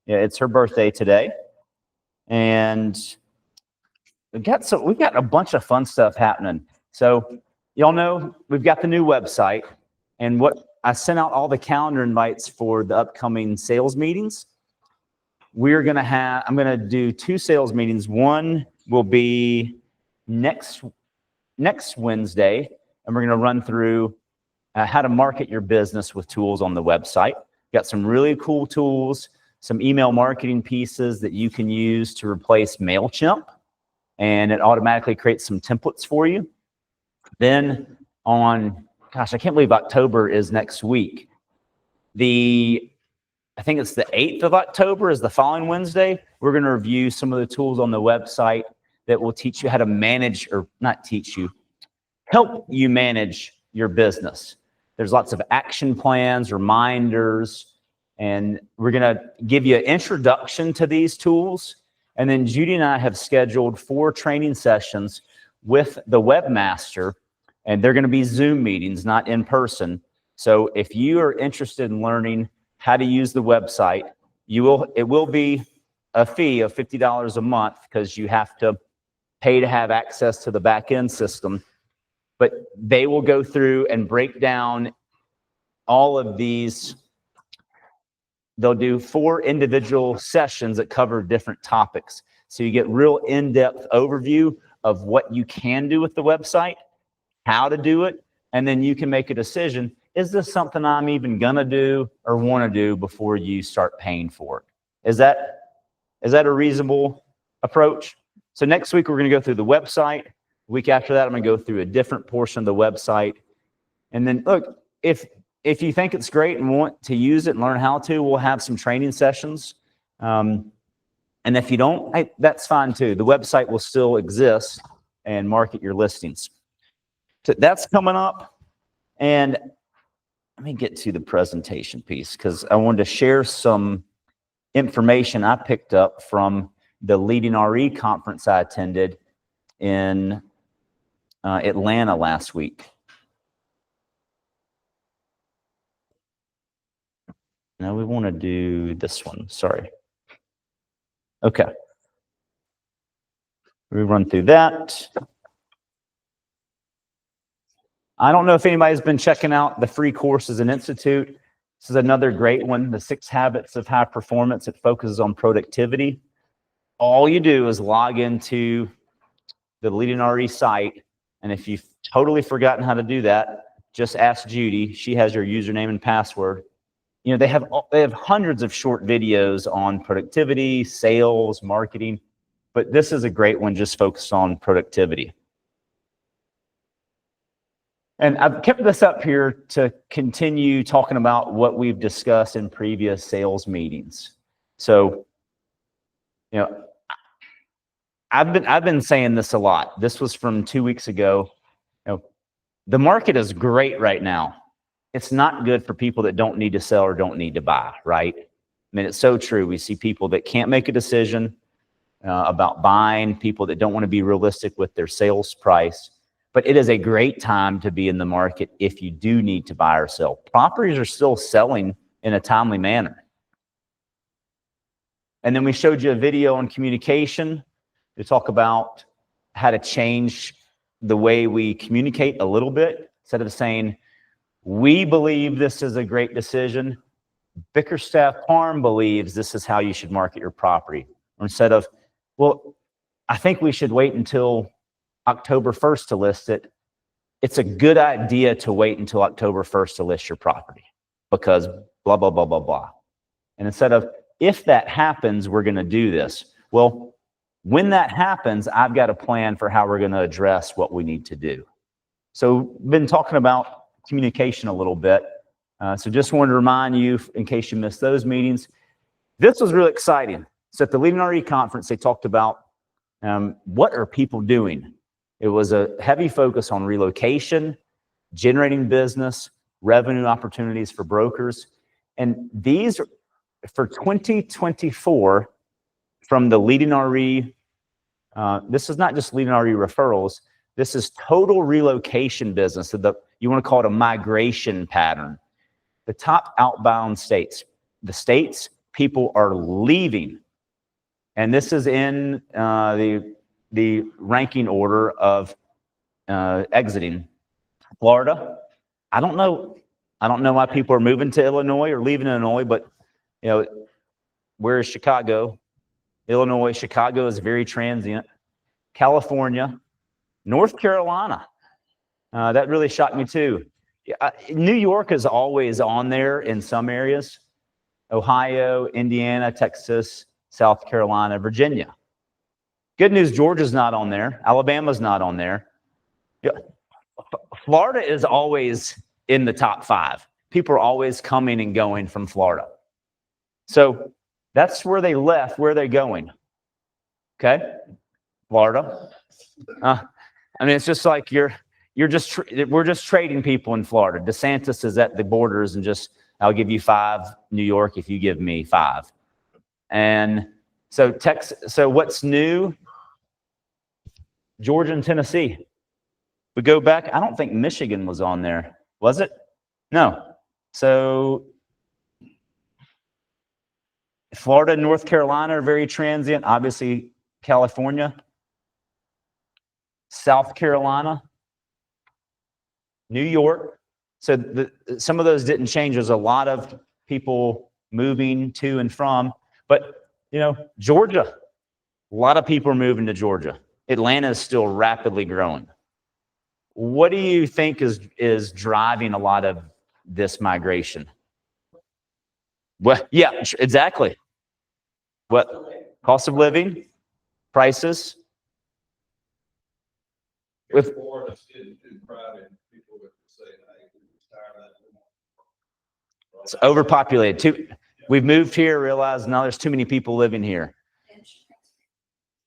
Yeah, it's her birthday today. And we've got a bunch of fun stuff happening. So y'all know we've got the new website, and what I sent out all the calendar invites for the upcoming sales meetings. I'm gonna do 2 sales meetings. One will be next Wednesday, and we're gonna run through how to market your business with tools on the website. Got some really cool tools, some email marketing pieces that you can use to replace MailChimp, and it automatically creates some templates for you. Then I can't believe October is next week. I think it's the 8th of October is the following Wednesday. We're going to review some of the tools on the website that will teach you how to manage, or not teach you, help you manage your business. There's lots of action plans, reminders, and we're going to give you an introduction to these tools. And then Judy and I have scheduled 4 training sessions with the webmaster, and they're going to be Zoom meetings, not in person. So if you are interested in learning how to use the website, it will be a fee of $50 a month because you have to pay to have access to the back end system. But they will go through and break down all of these. They'll do 4 individual sessions that cover different topics. So you get real in-depth overview of what you can do with the website, how to do it, and then you can make a decision. Is this something I'm even gonna do or wanna do before you start paying for it? Is that a reasonable approach? So next week, we're gonna go through the website. The week after that, I'm gonna go through a different portion of the website. And then look, if you think it's great and want to use it and learn how to, we'll have some training sessions. And if you don't, that's fine too. The website will still exist and market your listings. So that's coming up. And let me get to the presentation piece because I wanted to share some information I picked up from the LeadingRE conference I attended in Atlanta last week. No, we want to do this one. Sorry. Okay. We run through that. I don't know if anybody's been checking out the free courses and institute. This is another great one, the 6 Habits of High Performance. It focuses on productivity. All you do is log into the LeadingRE site, and if you've totally forgotten how to do that, just ask Judy. She has your username and password. You know, they have hundreds of short videos on productivity, sales, marketing, but this is a great one just focused on productivity. And I've kept this up here to continue talking about what we've discussed in previous sales meetings. So, you know, I've been saying this a lot. This was from 2 weeks ago. You know, the market is great right now. It's not good for people that don't need to sell or don't need to buy, right? I mean, it's so true. We see people that can't make a decision about buying, people that don't want to be realistic with their sales price. But it is a great time to be in the market if you do need to buy or sell. Properties are still selling in a timely manner. And then we showed you a video on communication to talk about how to change the way we communicate a little bit. Instead of saying, we believe this is a great decision, Bickerstaff Parham believes this is how you should market your property. Or instead of, well, I think we should wait until October 1st to list it. It's a good idea to wait until October 1st to list your property because blah, blah, blah, blah, blah. And instead of, if that happens, we're going to do this. Well, when that happens, I've got a plan for how we're going to address what we need to do. So we've been talking about communication a little bit. So just wanted to remind you, in case you missed those meetings, this was really exciting. So at the LeadingRE conference, they talked about what are people doing? It was a heavy focus on relocation, generating business, revenue opportunities for brokers. And these, for 2024, from the LeadingRE, this is not just LeadingRE referrals, this is total relocation business. So you want to call it a migration pattern. The top outbound states, the states people are leaving. And this is in the ranking order of exiting. Florida, I don't know why people are moving to Illinois or leaving Illinois, but where is Chicago? Illinois, Chicago is very transient. California, North Carolina, that really shocked me too. New York is always on there in some areas. Ohio, Indiana, Texas, South Carolina, Virginia. Good news, Georgia's not on there. Alabama's not on there. Florida is always in the top 5. People are always coming and going from Florida. So that's where they left. Where are they going? Okay, Florida. I mean, it's just like we're just trading people in Florida. DeSantis is at the borders and just, I'll give you 5 New York if you give me 5. And so Texas. So what's new? Georgia and Tennessee. We go back. I don't think Michigan was on there. Was it? No. So Florida and North Carolina are very transient. Obviously, California, South Carolina, New York. So some of those didn't change. There's a lot of people moving to and from. But, Georgia, a lot of people are moving to Georgia. Atlanta is still rapidly growing. What do you think is driving a lot of this migration? Well, yeah, exactly. What? Cost of living, prices. With it's overpopulated. We've moved here, realized now there's too many people living here.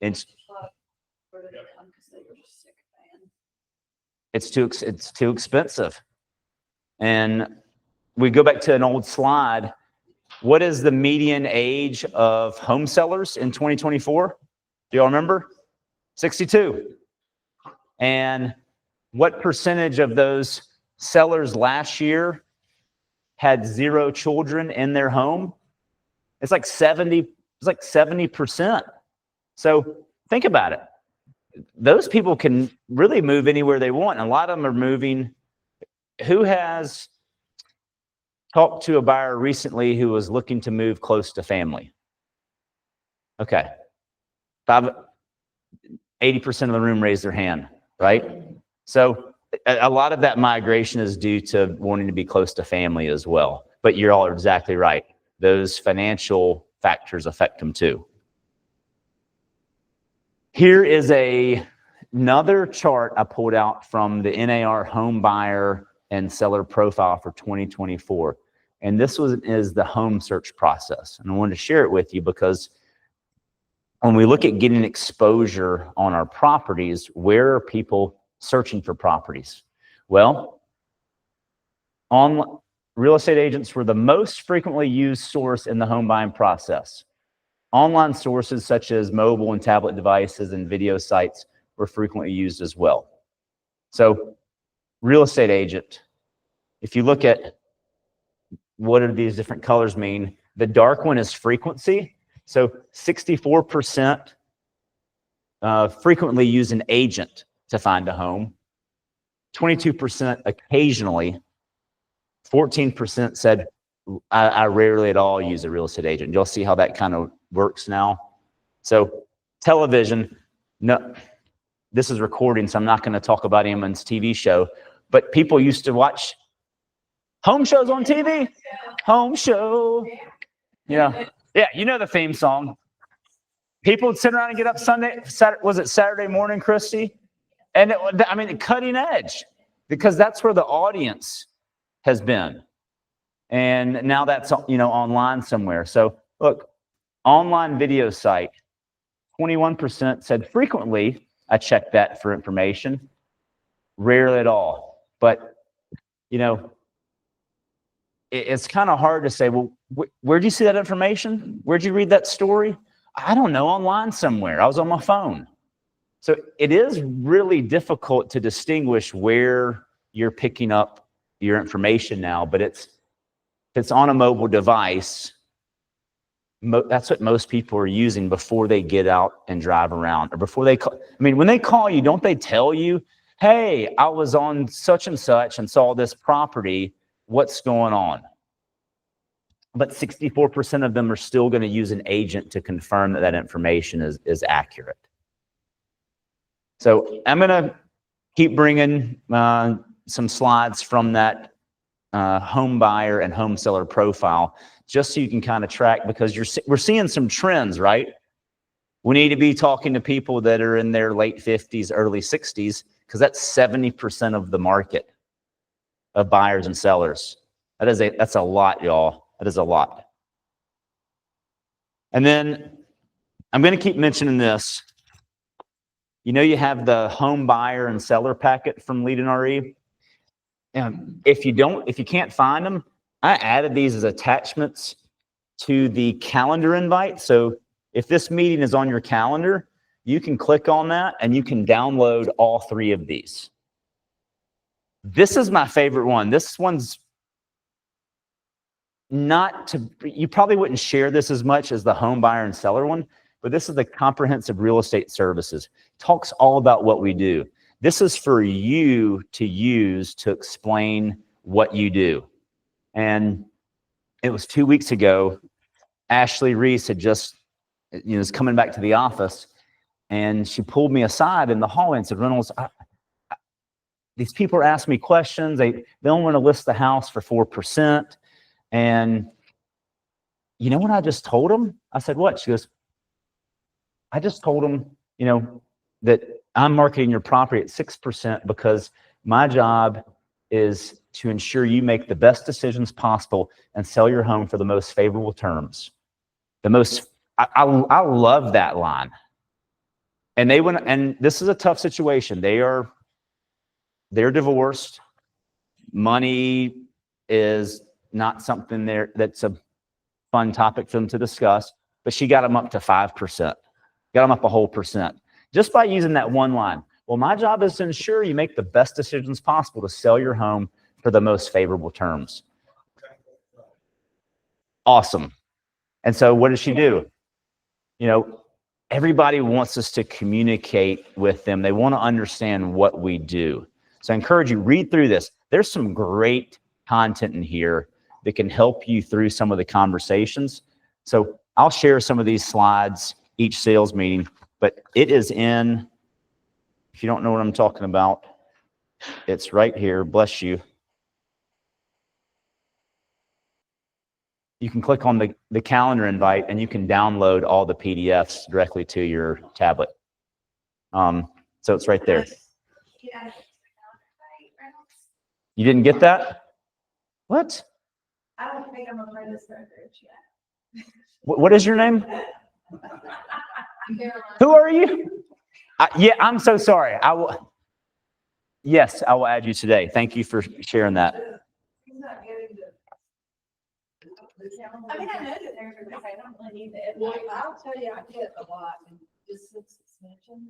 It's too expensive. And we go back to an old slide. What is the median age of home sellers in 2024? Do y'all remember? 62. And what percentage of those sellers last year had 0 children in their home? It's like 70%. So think about it. Those people can really move anywhere they want. And a lot of them are moving. Who has talked to a buyer recently who was looking to move close to family? Okay. 80% of the room raised their hand, right? So a lot of that migration is due to wanting to be close to family as well. But you're all exactly right. Those financial factors affect them too. Here is another chart I pulled out from the NAR home buyer and seller profile for 2024. And this is the home search process. And I wanted to share it with you because when we look at getting exposure on our properties, where are people searching for properties? Well, real estate agents were the most frequently used source in the home buying process. Online sources such as mobile and tablet devices and video sites were frequently used as well. So, real estate agent, if you look at what do these different colors mean, the dark one is frequency. So 64% frequently use an agent to find a home, 22% occasionally, 14% said, I rarely at all use a real estate agent. You'll see how that kind of works now. So television, no, this is recording, so I'm not going to talk about anyone's TV show, but people used to watch home shows on TV. Home show. Yeah, you know the theme song. People would sit around and get up Saturday morning, Christy? And cutting edge, because that's where the audience has been. And now that's, online somewhere. So look, online video site, 21% said frequently, I check that for information, rarely at all. But, it's kind of hard to say, well, where'd you see that information? Where'd you read that story? I don't know, online somewhere. I was on my phone. So it is really difficult to distinguish where you're picking up your information now, but it's on a mobile device. That's what most people are using before they get out and drive around, or before they call. I mean, when they call you, don't they tell you, hey, I was on such and saw this property, what's going on? But 64% of them are still going to use an agent to confirm that that information is accurate. So I'm going to keep bringing some slides from that home buyer and home seller profile, just so you can kind of track, because we're seeing some trends, right? We need to be talking to people that are in their late 50s, early 60s, because that's 70% of the market of buyers and sellers. That's a lot, y'all. That is a lot. And then I'm going to keep mentioning this. You know, you have the home buyer and seller packet from LeadingRE. And if you can't find them, I added these as attachments to the calendar invite. So if this meeting is on your calendar, you can click on that and you can download all 3 of these. This is my favorite one. This one's you probably wouldn't share this as much as the home buyer and seller one, but this is the comprehensive real estate services. Talks all about what we do. This is for you to use to explain what you do. And it was 2 weeks ago, Ashley Reese had just, was coming back to the office, and she pulled me aside in the hallway and said, Reynolds, these people are asking me questions. They don't want to list the house for 4%. And you know what I just told them? I said, what? She goes, I just told them, that I'm marketing your property at 6% because my job is to ensure you make the best decisions possible and sell your home for the most favorable terms. I love that line. And and this is a tough situation. They're divorced. Money is not something that's a fun topic for them to discuss, but she got them up to 5%, got them up a whole percent. Just by using that one line. Well, my job is to ensure you make the best decisions possible to sell your home for the most favorable terms. Awesome. And so what does she do? Everybody wants us to communicate with them. They want to understand what we do. So I encourage you, read through this. There's some great content in here that can help you through some of the conversations. So I'll share some of these slides each sales meeting, but it is in, if you don't know what I'm talking about, it's right here. Bless you. You can click on the calendar invite and you can download all the PDFs directly to your tablet. So it's right there. You didn't get that? What? I don't think I'm a part of this research yet. What is your name? Who are you? Yeah, I'm so sorry. Yes, I will add you today. Thank you for sharing that. I mean, I know that there's a I don't really need it. Well, I'll tell you, I get a lot, and just since it's mentioned,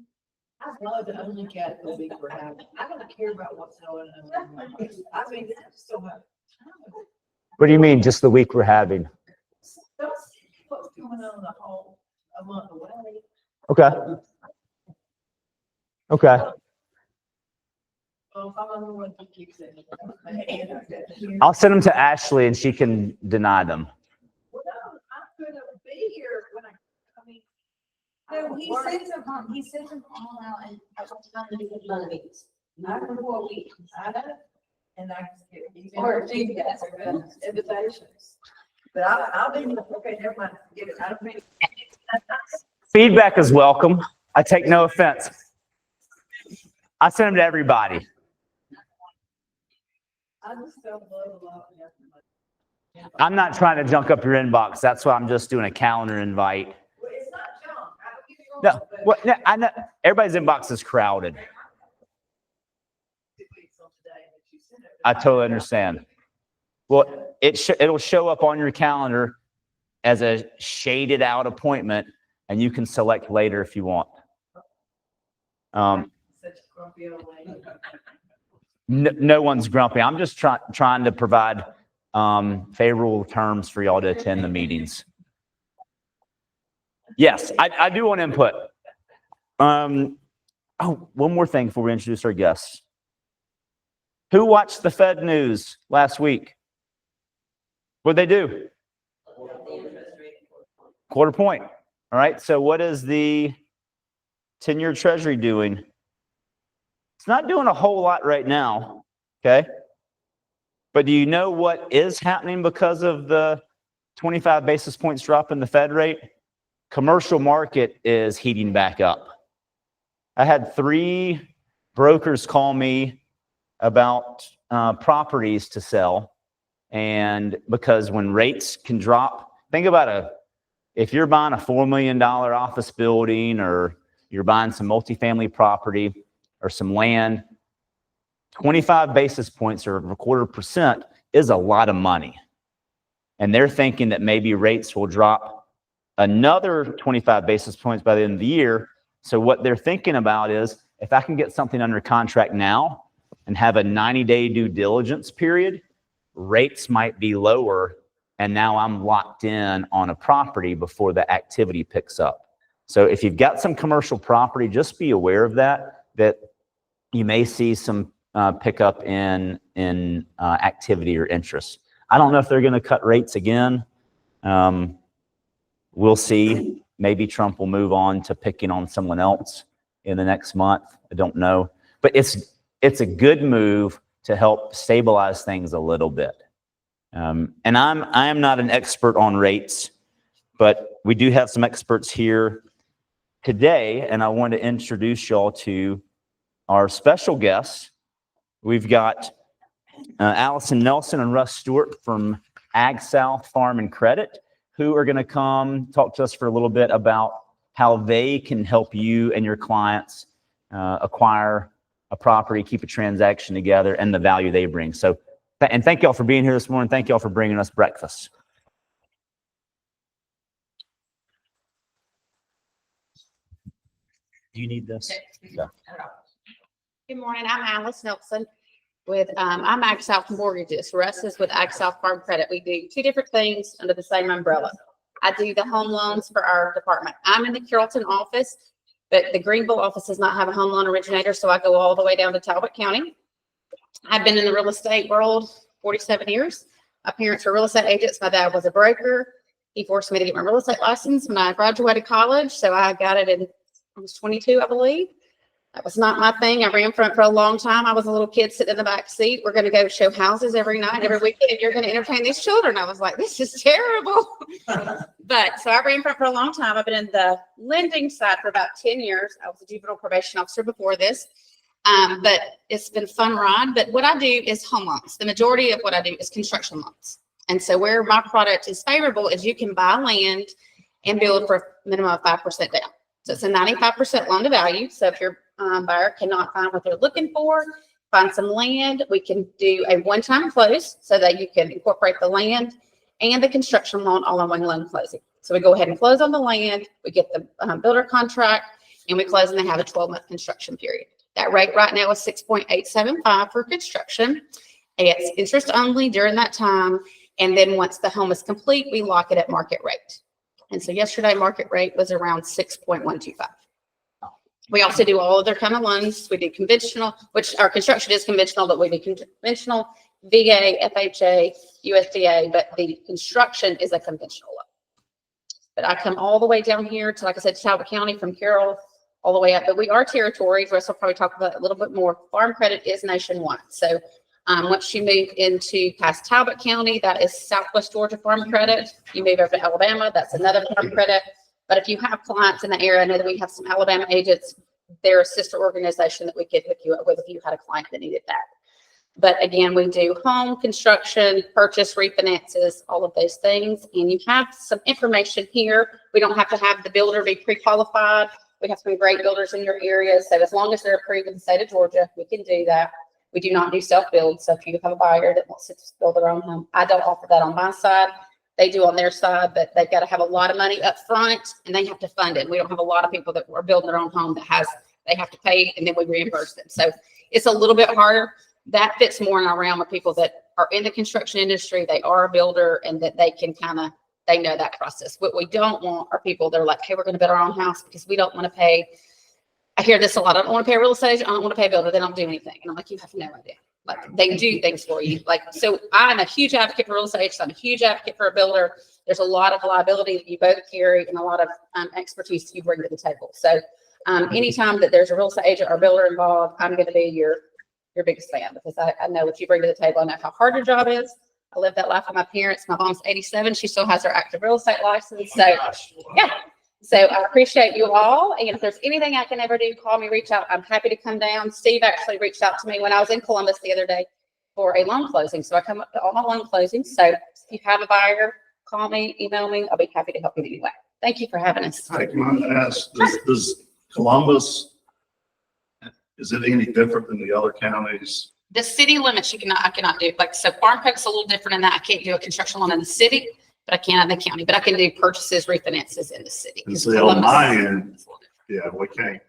I love to only get the week we're having. I don't care about what's going on. I mean, it's so much. What do you mean, just the week we're having? That's what's going on the whole a month away. Okay. Okay. Well, if I'm on the one who keeps it. I'll send them to Ashley and she can deny them. Well, no, I'm gonna be here when I mean. No, he sent them all out and I was trying to do the Mondays. Not for 4 weeks. I know. And I just get these. Or do you guys are good. Invitations. But I'll be, okay, never mind. Get it. I don't mean. Feedback is welcome. I take no offense. I send them to everybody. I just don't love a lot. I'm not trying to junk up your inbox. That's why I'm just doing a calendar invite. Well, it's not junk. I don't get it wrong, No, well, no, I know everybody's inbox is crowded. 2 weeks on today that you sent it. I totally understand. Well, it'll show up on your calendar as a shaded out appointment, and you can select later if you want. Such a grumpy old lady. No one's grumpy. I'm just trying to provide favorable terms for y'all to attend the meetings. Yes, I do want input. Oh, one more thing before we introduce our guests. Who watched the Fed news last week? What'd they do? Quarter point. All right. So what is the 10-year Treasury doing? It's not doing a whole lot right now. Okay. But do you know what is happening because of the 25 basis points drop in the Fed rate? Commercial market is heating back up. I had 3 brokers call me about properties to sell. And because when rates can drop, think about if you're buying a $4 million office building, or you're buying some multifamily property or some land, 25 basis points or 0.25% is a lot of money. And they're thinking that maybe rates will drop another 25 basis points by the end of the year. So what they're thinking about is, if I can get something under contract now and have a 90-day due diligence period, rates might be lower, and now I'm locked in on a property before the activity picks up. So if you've got some commercial property, just be aware of that you may see some pickup in activity or interest. I don't know if they're going to cut rates again. We'll see. Maybe Trump will move on to picking on someone else in the next month. I don't know. But it's a good move to help stabilize things a little bit. And I am not an expert on rates, but we do have some experts here today, and I want to introduce y'all to our special guests. We've got Allison Nelson and Russ Stewart from Ag South Farm and Credit, who are going to come talk to us for a little bit about how they can help you and your clients acquire a property, keep a transaction together, and the value they bring. So, and thank y'all for being here this morning. Thank y'all for bringing us breakfast. Do you need this? Yeah. Good morning, I'm Alice Nelson with, I'm Ag South Mortgages. Russ is with Ag South Farm Credit. We do 2 different things under the same umbrella. I do the home loans for our department. I'm in the Carrollton office, but the Greenville office does not have a home loan originator, so I go all the way down to Talbot County. I've been in the real estate world 47 years. My parents were real estate agents. My dad was a broker. He forced me to get my real estate license when I graduated college, so I got it in, I was 22, I believe. That was not my thing. I ran front for a long time. I was a little kid sitting in the back seat. We're going to go show houses every night, every weekend. You're going to entertain these children. I was like, this is terrible. But so I ran front for a long time. I've been in the lending side for about 10 years. I was a juvenile probation officer before this. But it's been a fun ride. But what I do is home loans. The majority of what I do is construction loans. And so where my product is favorable is you can buy land and build for a minimum of 5% down. So it's a 95% loan to value. So if your buyer cannot find what they're looking for, find some land, we can do a one-time close so that you can incorporate the land and the construction loan all in one loan closing. So we go ahead and close on the land, we get the builder contract, and we close, and they have a 12-month construction period. That rate right now is 6.875 for construction. It's interest only during that time. And then once the home is complete, we lock it at market rate. And so yesterday, market rate was around 6.125. We also do all other kind of loans. We do conventional, which our construction is conventional, but we do conventional, VA, FHA, USDA, but the construction is a conventional loan. But I come all the way down here to, like I said, Talbot County from Carroll all the way up. But we are territories. Russ will probably talk about it a little bit more. Farm Credit is nationwide. So once you move into past Talbot County, that is Southwest Georgia Farm Credit. You move over to Alabama, that's another Farm Credit. But if you have clients in the area, I know that we have some Alabama agents. They're a sister organization that we could hook you up with if you had a client that needed that. But again, we do home construction, purchase, refinances, all of those things. And you have some information here. We don't have to have the builder be pre-qualified. We have some great builders in your area. So as long as they're approved in the state of Georgia, we can do that. We do not do self-build. So if you have a buyer that wants to build their own home, I don't offer that on my side. They do on their side, but they've got to have a lot of money up front and they have to fund it. We don't have a lot of people that are building their own home that they have to pay and then we reimburse them. So it's a little bit harder. That fits more in our realm of people that are in the construction industry. They are a builder and that they they know that process. What we don't want are people that are like, hey, we're going to build our own house because we don't want to pay. I hear this a lot. I don't want to pay a real estate agent. I don't want to pay a builder. They don't do anything. And I'm like, you have no idea. Like they do things for you. Like, so I'm a huge advocate for real estate agents. I'm a huge advocate for a builder. There's a lot of liability that you both carry and a lot of expertise that you bring to the table. So anytime that there's a real estate agent or builder involved, I'm going to be your biggest fan because I know what you bring to the table. I know how hard your job is. I lived that life with my parents. My mom's 87. She still has her active real estate license. So yeah. So I appreciate you all. And if there's anything I can ever do, call me, reach out. I'm happy to come down. Steve actually reached out to me when I was in Columbus the other day for a loan closing. So I come up to all my loan closings. So if you have a buyer, call me, email me. I'll be happy to help you anyway. Thank you for having us. Hey, can I ask, does Columbus, is it any different than the other counties? The city limits, I cannot do. Like, so Farm Credit's a little different in that I can't do a construction loan in the city, but I can in the county, but I can do purchases, refinances in the city. And see, on my end, yeah,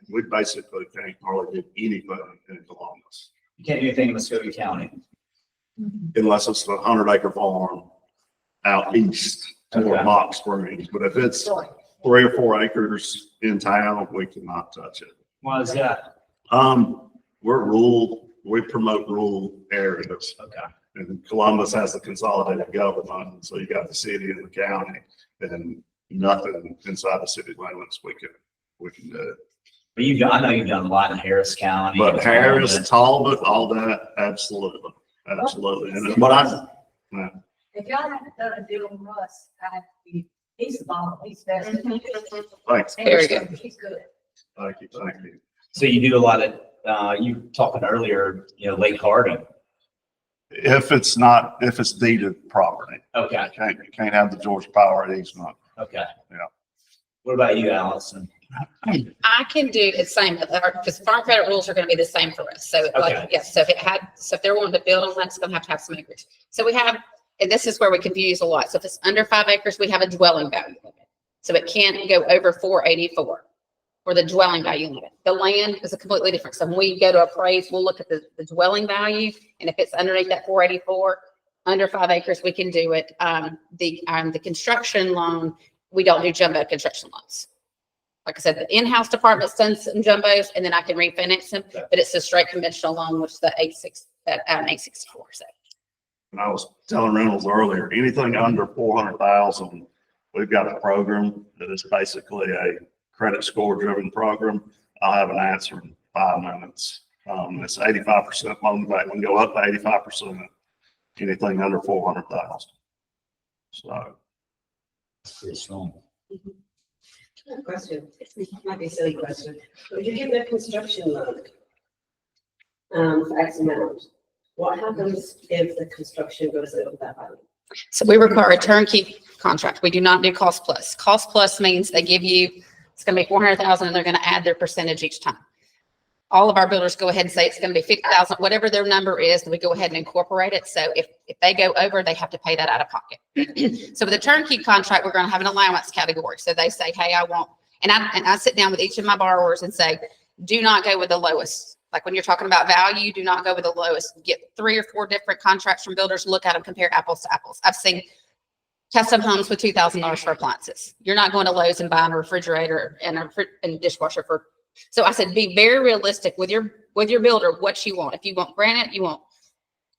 we basically can't hardly do anything in Columbus You can't do anything in Muskogee County. unless it's a 100-acre farm out east toward Okay. Box Springs. But if it's 3 or 4 acres in town, we cannot touch it. Why is that? We're rural, we promote rural areas. Okay. And Columbus has the consolidated government, so you got the city and the county, and nothing inside the city limits we can do. But I know you've done a lot in Harris County. But Harris, Talbot, all that, absolutely, absolutely. And but If y'all haven't done a deal with Russ, he's bomb, he's best. thanks, Very good. He's good. thank you. So you do a lot of, you were talking earlier, Lake Hardin. If it's deeded property, Okay. you can't have the Georgia Power easement. Okay. Yeah. What about you, Allison? I can do the same because farm credit rules are going to be the same for us. So Okay. yes, so if they're wanting to build on that, it's going to have some acreage. So we have, and this is where we confuse a lot. So if it's under 5 acres, we have a dwelling value limit. So it can't go over 484 for the dwelling value limit. The land is a completely different. So when we go to appraise, we'll look at the dwelling value. And if it's underneath that 484, under 5 acres, we can do it. The construction loan, we don't do jumbo construction loans. Like I said, the in-house department's done some jumbos and then I can refinance them, but it's a straight conventional loan, which is the 864. So. And I was telling Reynolds earlier, anything under 400,000, we've got a program that is basically a credit score driven program. I'll have an answer in 5 minutes. It's 85% loan back. We can go up to 85%, anything under 400,000. So. That's pretty strong. Question, might be a silly question. If you give them a construction loan, for X amount, what happens if the construction goes over that value? So we require a turnkey contract. We do not do cost plus. Cost plus means they give you, it's going to be 400,000 and they're going to add their percentage each time. All of our builders go ahead and say it's going to be 50,000, whatever their number is, and we go ahead and incorporate it. So if they go over, they have to pay that out of pocket. So with a turnkey contract, we're going to have an allowance category. So they say, hey, I want, and I sit down with each of my borrowers and say, do not go with the lowest. Like when you're talking about value, do not go with the lowest. Get 3 or 4 different contracts from builders, look at them, compare apples to apples. I've seen custom homes with $2,000 for appliances. You're not going to Lowe's and buying a refrigerator and a dishwasher for. So I said, be very realistic with your builder, what you want. If you want granite, you want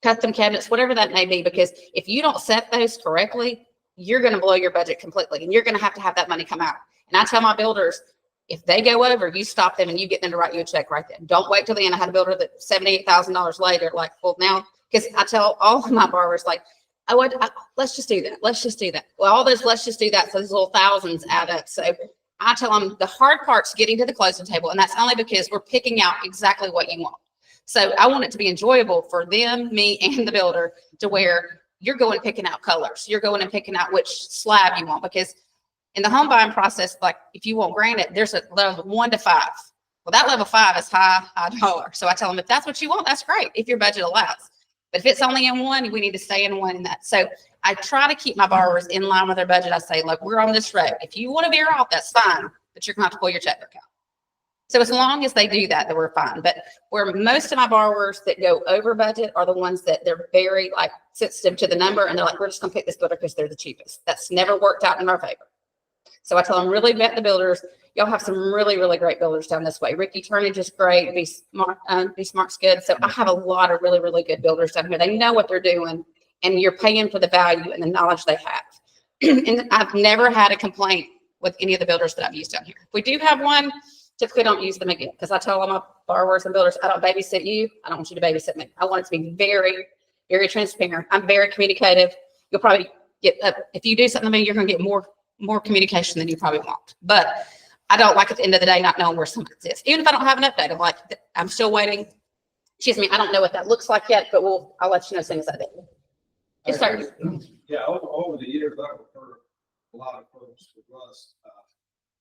custom cabinets, whatever that may be, because if you don't set those correctly, you're going to blow your budget completely and you're going to have that money come out. And I tell my builders, if they go over, you stop them and you get them to write you a check right then. Don't wait till the end. I had a builder that $78,000 later, like, well, now, because I tell all of my borrowers, like, let's just do that. Let's just do that. Well, all those, let's just do that. So those little thousands add up. So I tell them the hard part's getting to the closing table. And that's only because we're picking out exactly what you want. So I want it to be enjoyable for them, me, and the builder to where you're going and picking out colors. You're going and picking out which slab you want, because in the home buying process, like if you want granite, there's a level 1 to 5. Well, that level 5 is high dollar. So I tell them, if that's what you want, that's great, if your budget allows. But if it's only in one, we need to stay in one in that. So I try to keep my borrowers in line with their budget. I say, look, we're on this road. If you want to veer off, that's fine, but you're going to have to pull your checkbook out. So as long as they do that, then we're fine. But where most of my borrowers that go over budget are the ones that they're very like sensitive to the number and they're like, we're just gonna pick this builder because they're the cheapest. That's never worked out in our favor. So I tell them really vet the builders. Y'all have some really, really great builders down this way. Ricky Turnage is great. Be Smart's good. So I have a lot of really, really good builders down here. They know what they're doing and you're paying for the value and the knowledge they have. And I've never had a complaint with any of the builders that I've used down here. If we do have one, typically don't use them again because I tell all my borrowers and builders, I don't babysit you. I don't want you to babysit me. I want it to be very, very transparent. I'm very communicative. You'll probably get, if you do something to me, you're going to get more communication than you probably want. But I don't like at the end of the day not knowing where something is. Even if I don't have an update, I'm like, I'm still waiting. Excuse me, I don't know what that looks like yet, but I'll let you know as soon as I do. Yes, sir. Yeah, over the years, I've heard a lot of folks with us.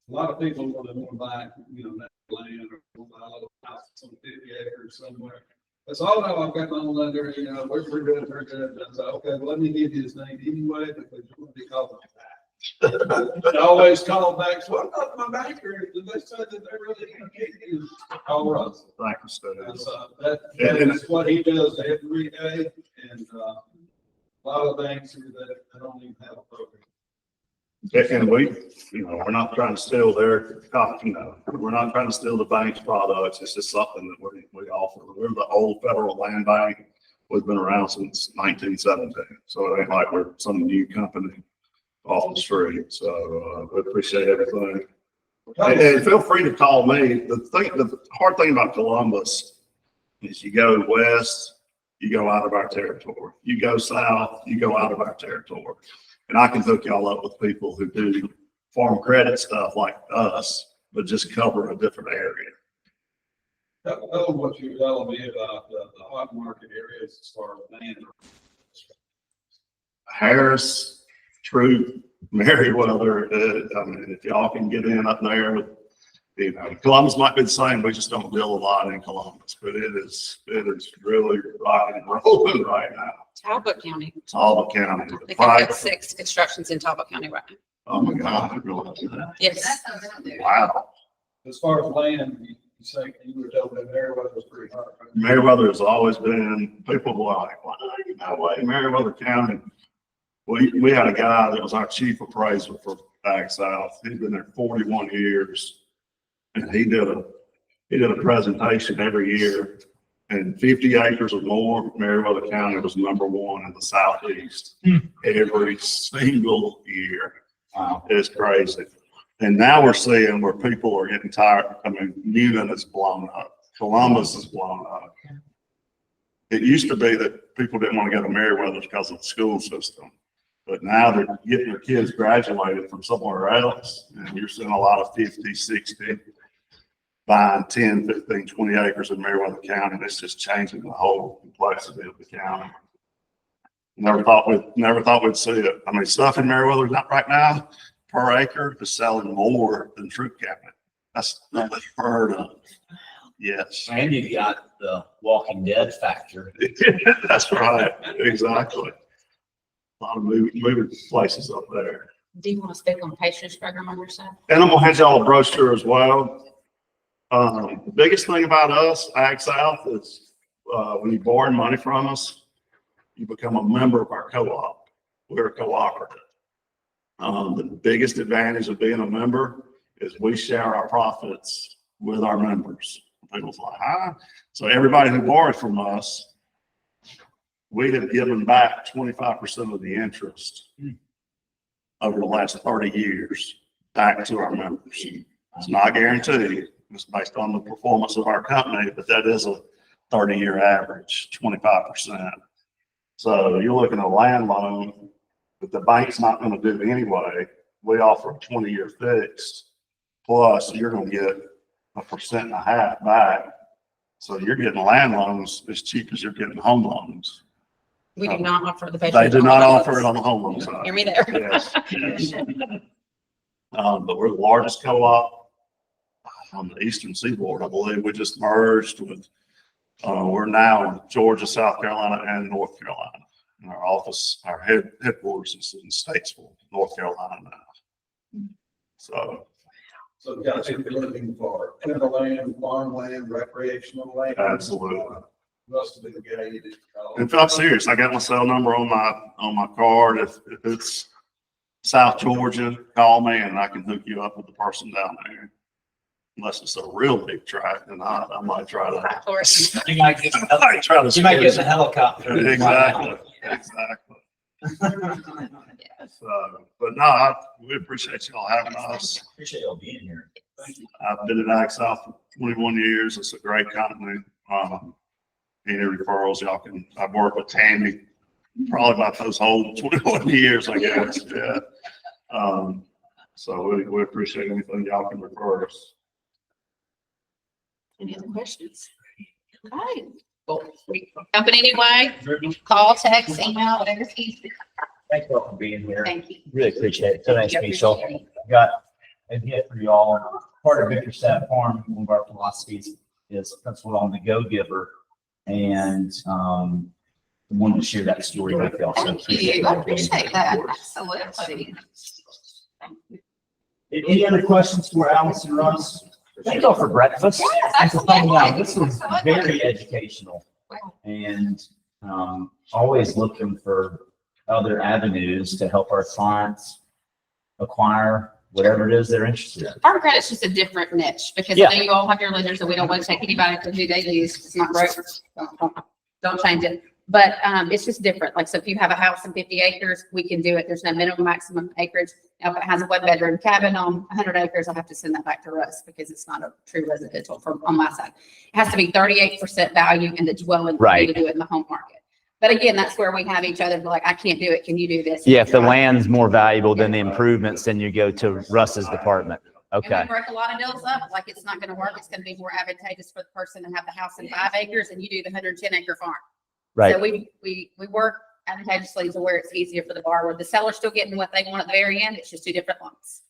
A lot of people want to buy, that land or buy a little house, some 50 acres somewhere. That's all now I've got my own lender, we're pretty good. I said, okay, well, let me give you his name anyway, because you want to be called like that. I always call back, so I'm not my banker. They said that they're really going to get you. Call Russ. Thank you, Steve. That is what he does every day. And a lot of banks that don't even have a program. And we, we're not trying to steal their, we're not trying to steal the bank's products. It's just something that we offer. We're the old Federal Land Bank. We've been around since 1917. So it ain't like we're some new company off the street. So we appreciate everything. And feel free to call me. The hard thing about Columbus is you go west, you go out of our territory. You go south, you go out of our territory. And I can hook y'all up with people who do farm credit stuff like us, but just cover a different area. Tell them what you're telling me about the hot market areas as far as land. Harris, Troop, Meriwether. If y'all can get in up there, Columbus might be the same. We just don't deal a lot in Columbus, but it is really rocking and rolling right now. Talbot County. Talbot County. I think I've got 6 constructions in Talbot County right now. Oh my God, I didn't realize that. Yes. Wow. As far as land, you say you were telling me Meriwether was pretty hard. Right? Meriwether has always been, people were like, well, no way, Meriwether County. We had a guy that was our chief appraiser for Ag South. He'd been there 41 years. And he did a presentation every year, and 50 acres or more, Meriwether County was #1 in the Southeast every single year. Wow. It's crazy. And now we're seeing where people are getting tired. Newnan is blown up. Columbus is blown up. It used to be that people didn't want to go to Meriwether because of the school system. But now they're getting their kids graduated from somewhere else, and you're seeing a lot of 50, 60, buying 10, 15, 20 acres in Meriwether County. And it's just changing the whole complexity of the county. Never thought we'd see it. Stuff in Meriwether right now per acre is selling more than Troop Cabinet. That's not heard of. Yes. And you got the Walking Dead factor. That's right. Exactly. A lot of moving places up there. Do you want to speak on the patients program on your side? And I'm gonna hand y'all a brochure as well. The biggest thing about us, Ag South, is when you borrow money from us, you become a member of our co-op. We're a cooperative. The biggest advantage of being a member is we share our profits with our members. People's like, So everybody who borrows from us, we have given back 25% of the interest over the last 30 years back to our members. It's not guaranteed. It's based on the performance of our company, but that is a 30-year average, 25%. So you're looking at a land loan that the bank's not going to do anyway. We offer a 20-year fixed, plus you're going to get 1.5% back. So you're getting land loans as cheap as you're getting home loans. We do not offer the patients. They do not offer it on the home loan side. Hear me there. Yes. But we're the largest co-op on the Eastern Seaboard. I believe we just merged with, we're now in Georgia, South Carolina, and North Carolina. And our office, our headquarters is in Statesville, North Carolina now. So So you gotta be looking for timberland, farmland, recreational land. Absolutely. Rest of it gated. If I'm serious, I got my cell number on my card. If it's South Georgia, call me and I can hook you up with the person down there. Unless it's a real big tract, then I might try to. Of course. You might get, I might try to. you might get the helicopter. Exactly, exactly. But no, we appreciate y'all having us. Appreciate y'all being here. I've been at Ag South for 21 years. It's a great company. Any referrals, y'all can, I've worked with Tammy probably about those whole 21 years, I guess. Yeah. So we appreciate anything y'all can refer us. Any other questions? Okay. Well, company anyway, call, text, email, whatever's easy. Thank you all for being here. Thank you. Really appreciate it. So nice to meet y'all. Got a gift for y'all. Part of Bickerstaff Parham, one of our philosophies is principle on the go-giver. And wanted to share that story with y'all. So Thank you. I appreciate that. Absolutely. Any other questions for Alice and Russ? Thank y'all for breakfast. Thanks for coming out. This was very educational and always looking for other avenues to help our clients acquire whatever it is they're interested in. Farm credit's just a different niche because Yeah. I know you all have your lenders and we don't want to take anybody to do they use. It's not right. Don't change it. But it's just different. Like, so if you have a house in 50 acres, we can do it. There's no minimum maximum acreage. Now, if it has a 1-bedroom cabin on 100 acres, I'll have to send that back to Russ because it's not a true residential from on my side. It has to be 38% value in the dwelling for me Right. to do it in the home market. But again, that's where we have each other like, I can't do it. Can you do this? Yeah, if the land's more valuable than the improvements, then you go to Russ's department. And Okay. we break a lot of deals up, like it's not gonna work. It's gonna be more advantageous for the person to have the house in 5 acres and you do the 110 acre farm. Right. So we work advantageously to where it's easier for the borrower. The seller's still getting what they want at the very end. It's just 2 different loans.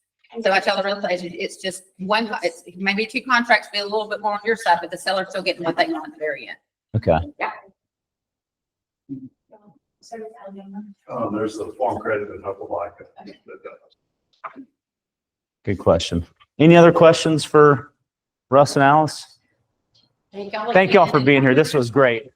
So I tell the real estate agent, it's just one, it's maybe 2 contracts, be a little bit more on your side, but the seller's still getting what they want at the very end. Okay. There's the farm credit and Opelika. Good question. Any other questions for Russ and Alice? Thank y'all for being here. This was great.